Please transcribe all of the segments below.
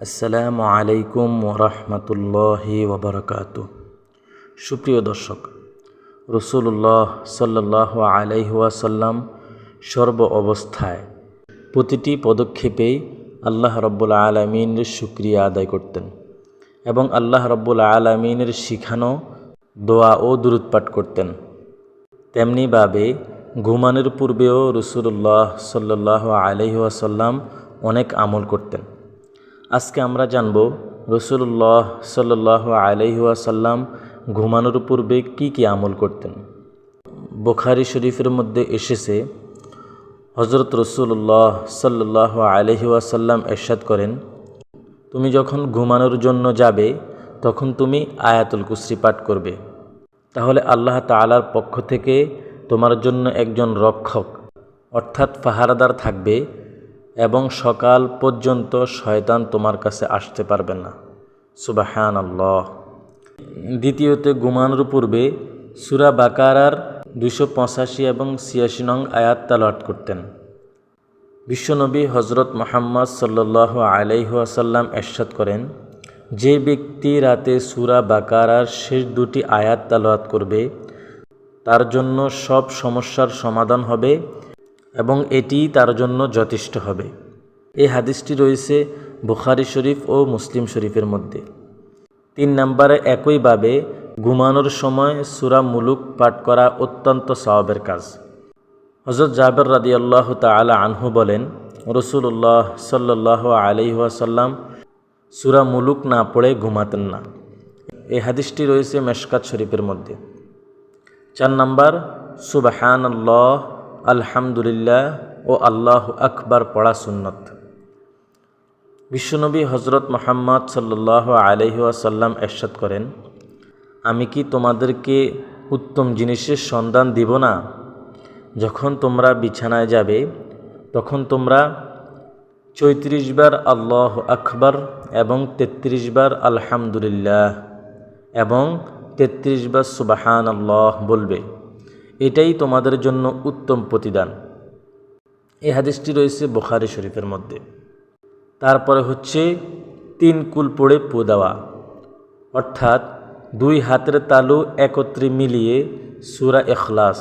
আসসালামু আলাইকুম ওরহমতুল্লাহি ওবরকাতুহ। সুপ্রিয় দর্শক, রাসূলুল্লাহ সাল্লাল্লাহু আলাইহি ওয়াসাল্লাম সর্ব অবস্থায় প্রতিটি পদক্ষেপেই আল্লাহ রাব্বুল আলামিনের শুকরিয়া আদায় করতেন এবং আল্লাহ রাব্বুল আলামিনের শিখানো দোয়া ও দুরূদ পাঠ করতেন। তেমনিভাবে ঘুমানোর পূর্বেও রাসূলুল্লাহ সাল্লাল্লাহু আলাইহি ওয়াসাল্লাম অনেক আমল করতেন। আজকে আমরা জানব রাসূলুল্লাহ সাল্লাল্লাহু আলাইহি ওয়াসাল্লাম ঘুমানোর পূর্বে কি কি আমল করতেন। বুখারী শরীফের মধ্যে এসেছে, হযরত রাসূলুল্লাহ সাল্লাল্লাহু আলাইহি ওয়াসাল্লাম ইরশাদ করেন, তুমি যখন ঘুমানোর জন্য যাবে তখন তুমি আয়াতুল কুরসি পাঠ করবে, তাহলে আল্লাহ তাআলার পক্ষ থেকে তোমার জন্য একজন রক্ষক অর্থাৎ পাহারাদার থাকবে এবং সকাল পর্যন্ত শয়তান তোমার কাছে আসতে পারবে না। সুবহানাল্লাহ। দ্বিতীয়তে, ঘুমানোর পূর্বে সূরা বাকারার 285 এবং 86 নং আয়াত তেলাওয়াত করতেন। বিশ্বনবী হযরত মুহাম্মদ সাল্লাল্লাহু আলাইহি ওয়াসাল্লাম ইরশাদ করেন, যে ব্যক্তি রাতে সূরা বাকারার শেষ দুটি আয়াত তেলাওয়াত করবে তার জন্য সব সমস্যার সমাধান হবে এবং এটিই তার জন্য যথেষ্ট হবে। এই হাদিসটি রয়েছে বুখারী শরীফ ও মুসলিম শরীফের মধ্যে। 3 নম্বরে, একইভাবে ঘুমানোর সময় সূরা মুলুক পাঠ করা অত্যন্ত সওয়াবের কাজ। হযরত জাবের রাদিয়াল্লাহু তাআলা আনহু বলেন, রাসূলুল্লাহ সাল্লাল্লাহু আলাইহি ওয়াসাল্লাম সূরা মুলুক না পড়ে ঘুমাতেন না। এই হাদিসটি রয়েছে মিশকাত শরীফের মধ্যে। 4 নম্বর, সুবহানাল্লাহ, আলহামদুলিল্লাহ ও আল্লাহু আকবার পড়া সুন্নত। বিশ্বনবী হযরত মুহাম্মদ সাল্লাল্লাহু আলাইহি ওয়াসাল্লাম ইরশাদ করেন, আমি কি তোমাদেরকে উত্তম জিনিসের সন্ধান দিব না? যখন তোমরা বিছানায় যাবে তখন তোমরা 34 বার আল্লাহু আকবার এবং 33 বার আলহামদুলিল্লাহ এবং 33 বার সুবহানাল্লাহ বলবে। এটাই তোমাদের জন্য উত্তম প্রতিদান। এই হাদিসটি রয়েছে বুখারী শরীফের মধ্যে। তারপরে হচ্ছে 3 কুল পড়ে পু দেওয়া, অর্থাৎ 2 হাতের তালু একত্রে মিলিয়ে সূরা ইখলাস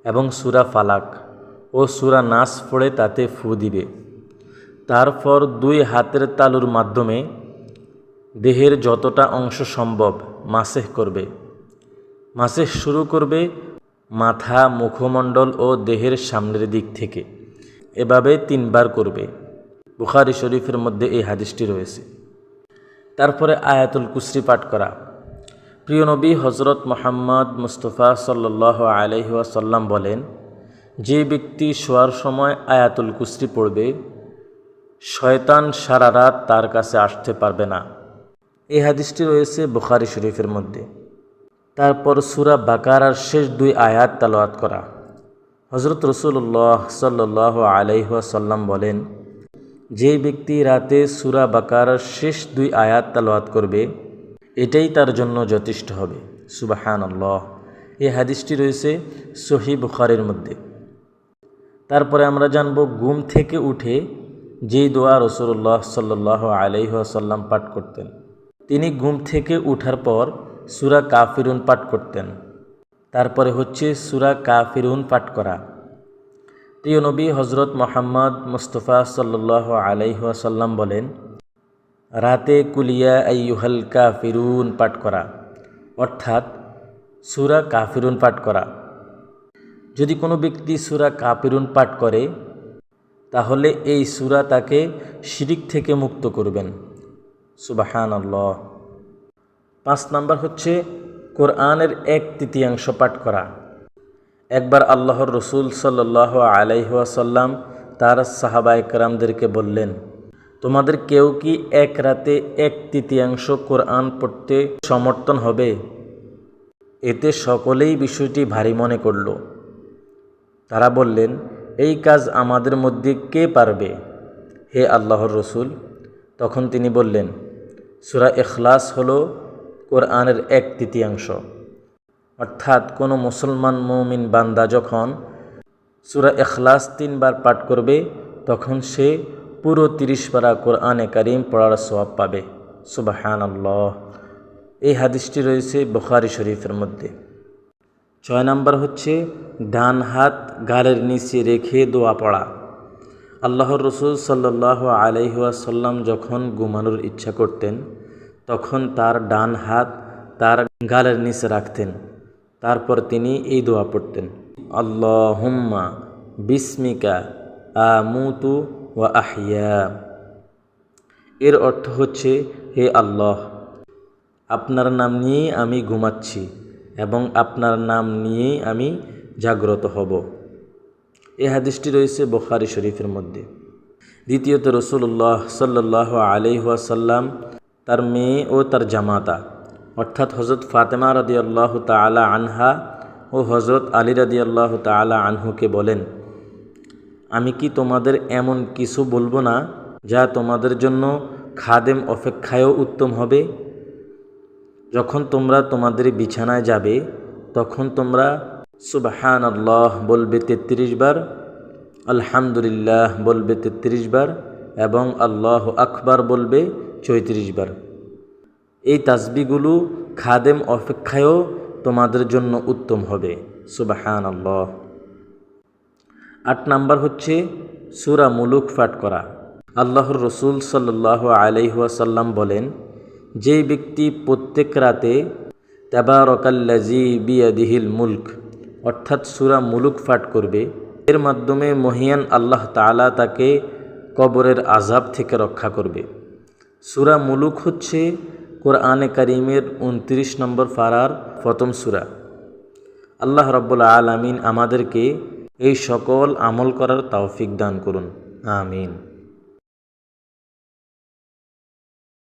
এবং সূরা ফালাক ও সূরা নাস পড়ে তাতে ফু দিবে। তারপর 2 হাতের তালুর মাধ্যমে দেহের যতটা অংশ সম্ভব মাসেহ করবে। মাসেহ শুরু করবে মাথা, মুখমণ্ডল ও দেহের সামনের দিক থেকে। এভাবে 3 বার করবে। বুখারী শরীফের মধ্যে এই হাদিসটি রয়েছে। তারপরে আয়াতুল কুরসি পাঠ করা। প্রিয় নবী হযরত মুহাম্মদ মুস্তাফা সাল্লাল্লাহু আলাইহি ওয়াসাল্লাম বলেন, যে ব্যক্তি শোয়ার সময় আয়াতুল কুরসি পড়বে শয়তান সারা রাত তার কাছে আসতে পারবে না। এই হাদিসটি রয়েছে বুখারী শরীফের মধ্যে। তারপর সূরা বাকারার শেষ 2 আয়াত তেলাওয়াত করা। হযরত রাসূলুল্লাহ সাল্লাল্লাহু আলাইহি ওয়াসাল্লাম বলেন, যে ব্যক্তি রাতে সূরা বাকারার শেষ 2 আয়াত তেলাওয়াত করবে এটাই তার জন্য যথেষ্ট হবে। সুবহানাল্লাহ। এই হাদিসটি রয়েছে সহিহ বুখারীর মধ্যে। তারপরে আমরা জানব ঘুম থেকে উঠে যেই দোয়া রাসূলুল্লাহ সাল্লাল্লাহু আলাইহি ওয়াসাল্লাম পাঠ করতেন। তিনি ঘুম থেকে উঠার পর সূরা কাফিরুন পাঠ করতেন। তারপরে হচ্ছে সূরা কাফিরুন পাঠ করা। প্রিয় নবী হযরত মুহাম্মদ মুস্তাফা সাল্লাল্লাহু আলাইহি ওয়াসাল্লাম বলেন, রাতে কুলিয়া আইয়ুহাল কাফিরুন পাঠ করা, অর্থাৎ সূরা কাফিরুন পাঠ করা। যদি কোনো ব্যক্তি সূরা কাফিরুন পাঠ করে তাহলে এই সূরা তাকে শিরক থেকে মুক্ত করবেন। সুবহানাল্লাহ। 5 নম্বর হচ্ছে কোরআনের 1/3 পাঠ করা। একবার আল্লাহর রাসূল সাল্লাল্লাহু আলাইহি ওয়াসাল্লাম তার সাহাবায়ে কেরামদেরকে বললেন, তোমাদের কেউ কি এক রাতে 1/3 কোরআন পড়তে সমর্থন হবে? এতে সকলেই বিষয়টি ভারী মনে করল। তারা বললেন, এই কাজ আমাদের মধ্যে কে পারবে হে আল্লাহর রাসূল? তখন তিনি বললেন, সূরা ইখলাস হলো কোরআনের 1/3। অর্থাৎ কোনো মুসলমান মুমিন বান্দা যখন সূরা ইখলাস 3 বার পাঠ করবে তখন সে পুরো 30 পারা কোরআনে কারিম পড়ার সওয়াব পাবে। সুবহানাল্লাহ। এই হাদিসটি রয়েছে বুখারী শরীফের মধ্যে। 6 নম্বর হচ্ছে ডান হাত গালের নিচে রেখে দোয়া পড়া। আল্লাহর রসুল সাল্লাল্লাহু আলাইহি ওয়াসাল্লাম যখন ঘুমানোর ইচ্ছা করতেন তখন তার ডান হাত তার গালের নিচে রাখতেন, তারপর তিনি এই দোয়া পড়তেন, আল্লাহুম্মা বিসমিকা আমুতু ওয়া আহইয়া। এর অর্থ হচ্ছে, হে আল্লাহ, আপনার নাম নিয়েই আমি ঘুমাচ্ছি এবং আপনার নাম নিয়েই আমি জাগ্রত হব। এই হাদিসটি রয়েছে বুখারী শরীফের মধ্যে। দ্বিতীয়ত রাসূলুল্লাহ সাল্লাল্লাহু আলাইহি ওয়াসাল্লাম তার মেয়ে ও তার জামাতা অর্থাৎ হযরত ফাতেমা রাদিয়াল্লাহু তাআলা আনহা ও হযরত আলী রাদিয়াল্লাহু তাআলা আনহুকে বলেন, আমি কি তোমাদের এমন কিছু বলবো না যা তোমাদের জন্য খাদেম অপেক্ষায়ও উত্তম হবে? যখন তোমরা তোমাদের বিছানায় যাবে তখন তোমরা সুবহানাল্লাহ বলবে 33 বার, আলহামদুলিল্লাহ বলবে 33 বার এবং আল্লাহু আকবার বলবে 34 বার। এই তাসবিহগুলো খাদেম অপেক্ষায়ও তোমাদের জন্য উত্তম হবে। সুবহানাল্লাহ। 8 নাম্বার হচ্ছে সূরা মুলুক পাঠ করা। আল্লাহর রসুল সাল্লাল্লাহু আলাইহি ওয়াসাল্লাম বলেন, যে ব্যক্তি প্রত্যেক রাতে তাবারাকাল্লাযী বিয়াদিহিল মুলক অর্থাৎ সূরা মুলুক পাঠ করবে, এর মাধ্যমে মহিয়ান আল্লাহ তাআলা তাকে কবরের আযাব থেকে রক্ষা করবে। সূরা মুলুক হচ্ছে কোরআনে কারীমের 29 নম্বর পারার প্রথম সূরা। আল্লাহ রাব্বুল আলামিন আমাদেরকে এই সকল আমল করার তৌফিক দান করুন। আমিন।